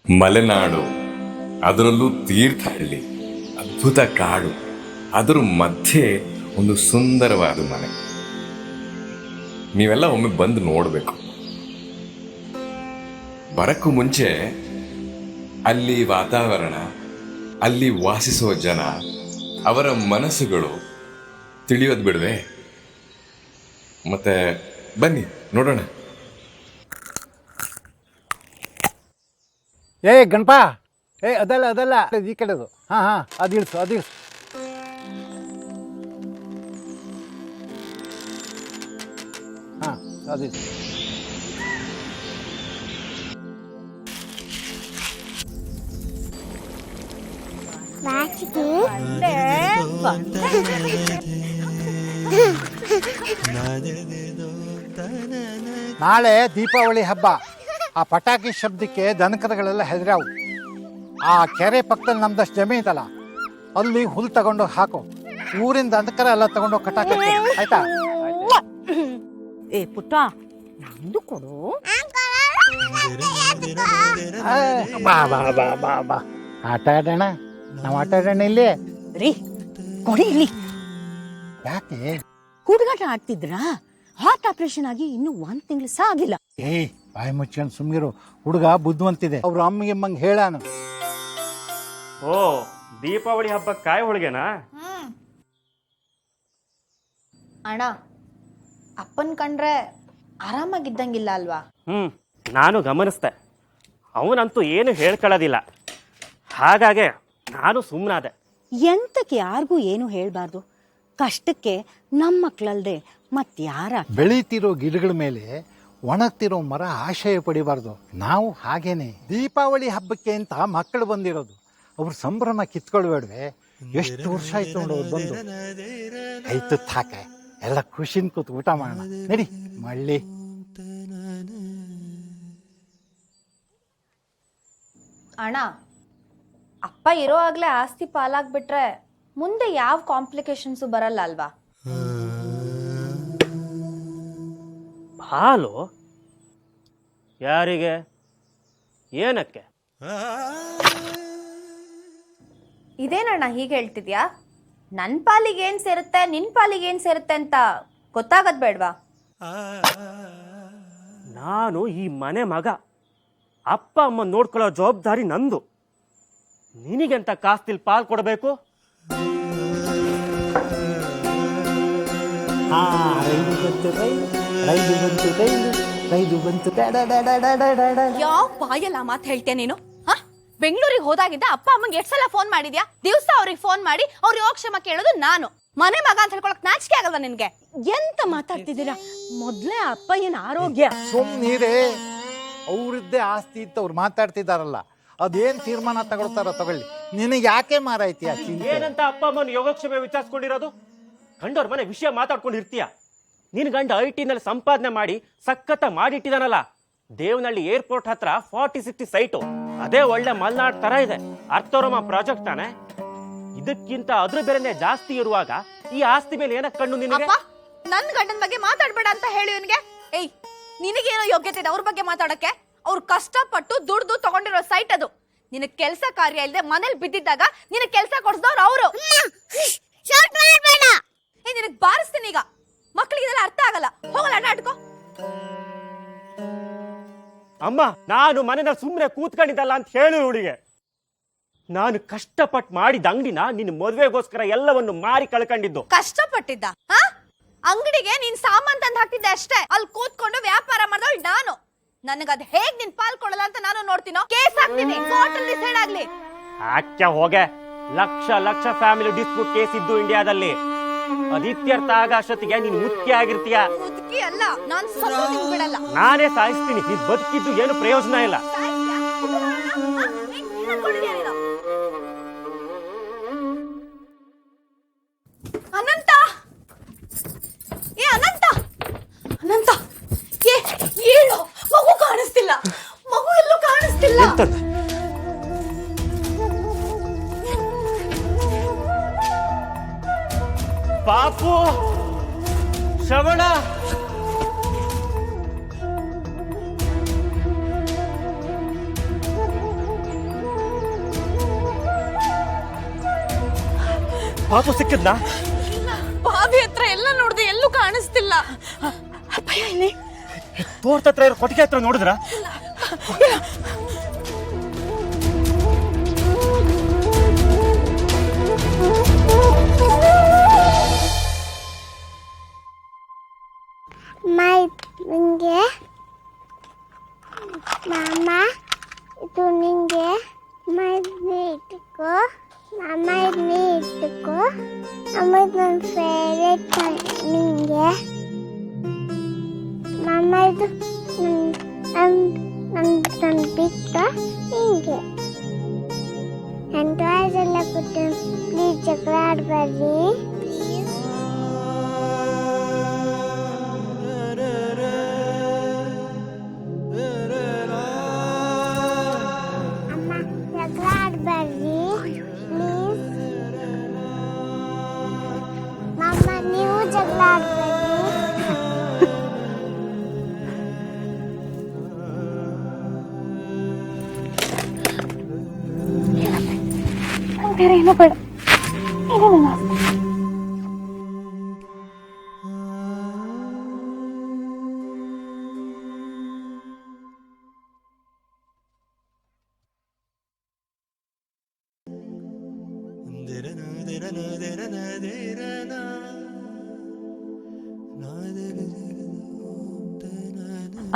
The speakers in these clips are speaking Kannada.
ಮಲೆನಾಡು, ಅದರಲ್ಲೂ ತೀರ್ಥಹಳ್ಳಿ, ಅದ್ಭುತ ಕಾಡು, ಅದರ ಮಧ್ಯೆ ಒಂದು ಸುಂದರವಾದ ಮನೆ. ನೀವೆಲ್ಲ ಒಮ್ಮೆ ಬಂದು ನೋಡಬೇಕು. ಬರಕ್ಕೂ ಮುಂಚೆ ಅಲ್ಲಿ ವಾತಾವರಣ, ಅಲ್ಲಿ ವಾಸಿಸುವ ಜನ, ಅವರ ಮನಸ್ಸುಗಳು ತಿಳಿಯೋದು ಬಿಡವೆ. ಮತ್ತೆ ಬನ್ನಿ ನೋಡೋಣ. ಏ ಗಣಪ, ಅದಲ್ಲ ಈ ಕಡೆದು. ಹಾ ಅದಿಳ್ಸು. ಹಾ ಅದಿಳ್ಸು. ನಾಳೆ ದೀಪಾವಳಿ ಹಬ್ಬ. ಆ ಪಟಾಕಿ ಶಬ್ದಕ್ಕೆ ದನಕರುಗಳೆಲ್ಲ ಹೆದರಾವು. ಆ ಕೆರೆ ಪಕ್ಕದಲ್ಲಿ ನಮ್ದಷ್ಟು ಜಮೀನ್ ಐತಲ್ಲ, ಅಲ್ಲಿ ಹುಲ್ ತಗೊಂಡು ಹಾಕು. ಊರಿಂದ ದನಕರ ಎಲ್ಲ ತಗೊಂಡು ಕಟಾಕ, ಆಯ್ತಾ? ಏ ಪುಟ್ಟ, ನಂದು ಕೊಡು. ಬಾ ಆಟ ಆಡೋಣ. ನಾವು ಆಟ ಆಡೋಣ ಇಲ್ಲಿ. ರೀ ಕೊಡಿ ಇಲ್ಲಿ. ಯಾಕೆ ಹುಡುಗಾಟ ಆಡ್ತಿದ್ರಾ? ಹಾರ್ಟ್ ಆಪರೇಷನ್ ಆಗಿ ಇನ್ನು 1 ತಿಂಗಳು ಸಹ ಆಗಿಲ್ಲ. ಬಾಯಿ ಮುಚ್ಕೊಂಡು ಸುಮ್ಗಿರು. ಹುಡುಗ ಬುದ್ಧಿವಂತಿದೆ. ಅವ್ರ ಅಮ್ಮಗೆ ಹೇಳಾನು. ಓ, ದೀಪಾವಳಿ ಹಬ್ಬ ಕಾಯಿ ಹೋಳಿಗೆನಾ? ಅಣ್ಣ, ಅಪ್ಪನ್ ಕಂಡ್ರೆ ಆರಾಮಾಗಿದ್ದಂಗಿಲ್ಲ ಅಲ್ವಾ? ನಾನು ಗಮನಿಸ್ದೆ. ಅವನಂತೂ ಏನು ಹೇಳ್ಕೊಳ್ಳೋದಿಲ್ಲ. ಹಾಗಾಗಿ ನಾನು ಸುಮ್ಮನಾದೆ. ಎಂತಕ್ಕೆ ಯಾರಿಗೂ ಏನು ಹೇಳ್ಬಾರ್ದು. ಕಷ್ಟಕ್ಕೆ ನಮ್ಮ ಮಕ್ಕಳಲ್ದೆ ಮತ್ಯಾರ? ಬೆಳೀತಿರೋ ಗಿಡಗಳ ಮೇಲೆ ಒಣಗ್ತಿರೋ ಮರ ಆಶಯ ಪಡಿಬಾರ್ದು. ನಾವು ಹಾಗೇನೆ. ದೀಪಾವಳಿ ಹಬ್ಬಕ್ಕೆ ಅಂತ ಮಕ್ಕಳು ಬಂದಿರೋದು. ಅವ್ರ ಸಂಭ್ರಮ ಕಿತ್ಕೊಳ್ಬೇಡ್ವೆ. ಎಷ್ಟು ವರ್ಷ ಆಯ್ತು ನೋಡೋದು ಬಂದು. ಆಯ್ತು ಹಾಕೆ ಎಲ್ಲ ಖುಷಿನ್ ಕೂತು ಊಟ ಮಾಡೋಣ. ನಡಿ ಮಳ್ಳಿ. ಅಣ್ಣ, ಅಪ್ಪ ಇರೋ ಆಗ್ಲೇ ಆಸ್ತಿ ಪಾಲಾಗ್ಬಿಟ್ರೆ ಮುಂದೆ ಯಾವ ಕಾಂಪ್ಲಿಕೇಶನ್ಸು ಬರಲ್ಲ ಅಲ್ವಾ? ಹಾಲು ಯಾರಿಗೆ? ಏನಕ್ಕೆ? ಇದೇನಣ್ಣ ಹೀಗೆ ಹೇಳ್ತಿದ್ಯಾ? ನನ್ನ ಪಾಲಿಗೆ ಏನ್ ಸೇರುತ್ತೆ, ನಿನ್ ಪಾಲಿಗೆ ಏನ್ ಸೇರುತ್ತೆ ಅಂತ ಗೊತ್ತಾಗದ್ ಬೇಡ್ವಾ? ನಾನು ಈ ಮನೆ ಮಗ. ಅಪ್ಪ ಅಮ್ಮ ನೋಡ್ಕೊಳ್ಳೋ ಜವಾಬ್ದಾರಿ ನಂದು. ನಿನಗೆಂತ ಕಾಸ್ತಿಲ್ ಪಾಲ್ ಕೊಡಬೇಕು? ಯಾವ ಬಾಯಲ್ಲ ಮಾತು ಹೇಳ್ತೇನೆ ನೀನು? ಬೆಂಗಳೂರಿಗೆ ಹೋದಾಗಿದ್ದ ಅಪ್ಪ ಅಮ್ಮಂಗೆ ಎಷ್ಟು ಸಲ ಫೋನ್ ಮಾಡಿದ್ಯಾ? ದಿವಸ ಅವ್ರಿಗೆ ಫೋನ್ ಮಾಡಿ ಅವ್ರ ಯೋಗಕ್ಷೇಮ ಕೇಳೋದು ನಾನು. ಮನೆ ಮಗ ಅಂತ ಹೇಳ್ಕೊಳಕ್ ನಾಚಿಕೆ ಆಗಲ್ವಾ ನಿನ್ಗೆ? ಎಂತ ಮಾತಾಡ್ತಿದ್ದೀರಾ? ಮೊದ್ಲೇ ಅಪ್ಪ ಏನ್ ಆರೋಗ್ಯ? ಸುಮ್ನೀರೇ. ಅವ್ರದ್ದೇ ಆಸ್ತಿ ಇತ್ತು, ಅವ್ರು ಮಾತಾಡ್ತಿದಾರಲ್ಲ. ಅದೇನ್ ತೀರ್ಮಾನ ತಗೊಳ್ತಾರ ತಗೊಳ್ಳಿ. ನಿನಗೆ ಯಾಕೆ ಮಾರಾಯ್ತೀಯ? ಏನಂತ ಅಪ್ಪ ಅಮ್ಮನ ಯೋಗಕ್ಷೇಮ ವಿಚಾರಿಸ್ಕೊಂಡಿರೋದು? ಗಂಡವ್ರ ಮನೆ ವಿಷಯ ಮಾತಾಡ್ಕೊಂಡಿರ್ತೀಯ. ನಿನ್ ಗಂಡ IT ನಲ್ಲಿ ಸಂಪಾದನೆ ಮಾಡಿ ಸಖತ್ತ ಮಾಡಿಟ್ಟಿದಾನಲ್ಲ. ದೇವನಹಳ್ಳಿ ಏರ್ಪೋರ್ಟ್ ಹತ್ರ 40-60 ಸೈಟು. ಅದೇ ಒಳ್ಳೆ ಮಲ್ನಾಡ್ ತರ ಇದೆ. ಅರ್ಥೋರಮ ಪ್ರಾಜೆಕ್ಟ್ ತಾನೆ. ಇದಕ್ಕಿಂತ ಅದ್ರ ಬೆಲೆನೇ ಜಾಸ್ತಿ ಇರುವಾಗ ಈ ಆಸ್ತಿ ಮೇಲೆ ಏನಕ್ಕೆ ಕಣ್ಣು ನಿನಗೆ? ನನ್ ಗಂಡನ ಬಗ್ಗೆ ಮಾತಾಡ್ಬೇಡ ಅಂತ ಹೇಳಿ ಇವನ್ಗೆ. ಏಯ್, ನಿನಗೇನೋ ಯೋಗ್ಯತೆ ಇದೆ ಅವ್ರ ಬಗ್ಗೆ ಮಾತಾಡಕ್ಕೆ? ಅವ್ರು ಕಷ್ಟಪಟ್ಟು ದುಡ್ದು ತಗೊಂಡಿರೋ ಸೈಟ್ ಅದು. ನಿನಗ್ ಕೆಲ್ಸ ಕಾರ್ಯ ಇಲ್ಲದೆ ಮನೇಲಿ ಬಿದ್ದಿದ್ದಾಗ ನಿನಗ್ ಕೆಲ್ಸ ಕೊಡ್ಸಿದವ್ರು ಅವರು. ನಿನಗ್ ಬಾರಿಸ್ತೀನಿ ಈಗ. ಮಕ್ಳಿಗೆ ಇದೆಲ್ಲ ಅರ್ಥ ಆಗಲ್ಲ. ಹೋಗಲ್ಲ ನಾಟಕ. ಅಮ್ಮ, ನಾನು ಮನೆಯಲ್ಲಿ ಸುಮ್ಮನೆ ಕೂತ್ಕೊಂಡಿದ್ದಲ್ಲ ಅಂತ ಹೇಳು ಹುಡುಗೆ. ನಾನು ಕಷ್ಟಪಟ್ಟು ಮಾಡಿದ ಅಂಗಡಿನ ನಿನ್ನ ಮದುವೆಗೋಸ್ಕರ ಎಲ್ಲವನ್ನು ಮಾರಿ ಕಳ್ಕೊಂಡಿದ್ದು. ಕಷ್ಟಪಟ್ಟಿದ್ದ? ಅಂಗಡಿಗೆ ನೀನ್ ಸಾಮಾನ್ ತಂದು ಹಾಕ್ತಿದ್ದೆ ಅಷ್ಟೇ. ಅಲ್ಲಿ ಕೂತ್ಕೊಂಡು ವ್ಯಾಪಾರ ಮಾಡಿದವಳು ನಾನು. ನನಗದ್ ಹೇಗ್ ನಿನ್ ಪಾಲ್ ಕೊಡಲ್ಲ ಅಂತ ನಾನು ನೋಡ್ತೀನೋ. ಕೇಸ್ ಹಾಕ್ತೀನಿ, ಕೋರ್ಟಲ್ಲಿ ಡಿಸೈಡ್ ಆಗ್ಲಿ. ಯಾಕೆ ಹೋಗೆ? Lakh lakh family dispute case ಇದ್ದು ಇಂಡಿಯಾದಲ್ಲಿ. ಅದಿತ್ಯರ್ಥ ಆಗಷ್ಟೊತ್ತಿಗೆ ನೀನು ಮುಖ್ಯ ಆಗಿರ್ತೀಯ. ಮುದುಕಿ ಅಲ್ಲ, ನಾನ್ ಸತ್ತು ಬಿಡಲ್ಲ. ನಾನೇ ಸಾಯಿಸ್ತೀನಿ. ನೀನ್ ಬದುಕಿದ್ದು ಏನು ಪ್ರಯೋಜನ ಇಲ್ಲ. ಅನಂತ, ಏ ಅನಂತ, ಅನಂತ, ಹೇಳು. ಮಗು ಕಾಣಿಸ್ತಿಲ್ಲ. ಮಗು ಎಲ್ಲೂ ಕಾಣಿಸ್ತಿಲ್ಲ. ಪಾಪು, ಶ್ರವಣ, ಪಾಪು ಸಿಕ್ಕಿದ್ನಾ? ಬಾವಿ ಹತ್ರ ಎಲ್ಲ ನೋಡ್ದೆ, ಎಲ್ಲೂ ಕಾಣಿಸ್ತಿಲ್ಲ. ಅಪ್ಪಯ್ಯ ಇಲ್ಲಿ ತೋಟದ ಹತ್ರ ಇರೋ ಕೊಟ್ಟಿಗೆ ಹತ್ರ ನೋಡಿದ್ರ? ನಿಂಗೆ ಮಾಮ ಇದು ನಿಂಗೆ ಇಟ್ಕೋ ಮಾಮ ಇದನ್ನೇ ಇಟ್ಕೋ ಅಮ್ಮ ನನ್ನ ಫೇವ್ರೆಟ್ ನಿಂಗೆ ಮಾಮ ಇದು ನನ್ನ ಬಿಟ್ಟು ನಿಂಗೆ ನನ್ನ ಟಾಯ್ಸ್ ಎಲ್ಲ ಕೊಟ್ಟು ಪ್ಲೀಸ್ ಜಗಳ ಆಡಬೇಡಿ ಪ್ಲೀಸ್. ನೀವು ಜಗಳ ಬೇರೆ ಏನೋ ಬೇಡ.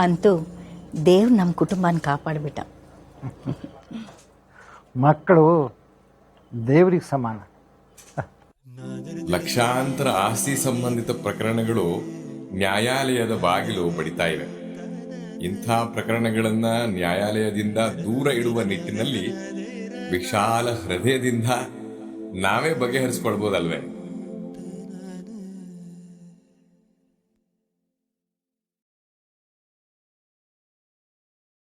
ಅಂತೂ ದೇವ್ ನಮ್ಮ ಕುಟುಂಬನ ಕಾಪಾಡ್ಬಿಟ್ಟ. ಮಕ್ಕಳು ದೇವ್ರಿಗೆ ಸಮಾನ. ಲಕ್ಷಾಂತರ ಆಸ್ತಿ ಸಂಬಂಧಿತ ಪ್ರಕರಣಗಳು ನ್ಯಾಯಾಲಯದ ಬಾಗಿಲು ಬಡಿತಾ ಇವೆ. ಇಂಥ ಪ್ರಕರಣಗಳನ್ನ ನ್ಯಾಯಾಲಯದಿಂದ ದೂರ ಇಡುವ ನಿಟ್ಟಿನಲ್ಲಿ ವಿಶಾಲ ಹೃದಯದಿಂದ ನಾವೇ ಬಗೆಹರಿಸ್ಕೊಳ್ಬೋದಲ್ವೇ?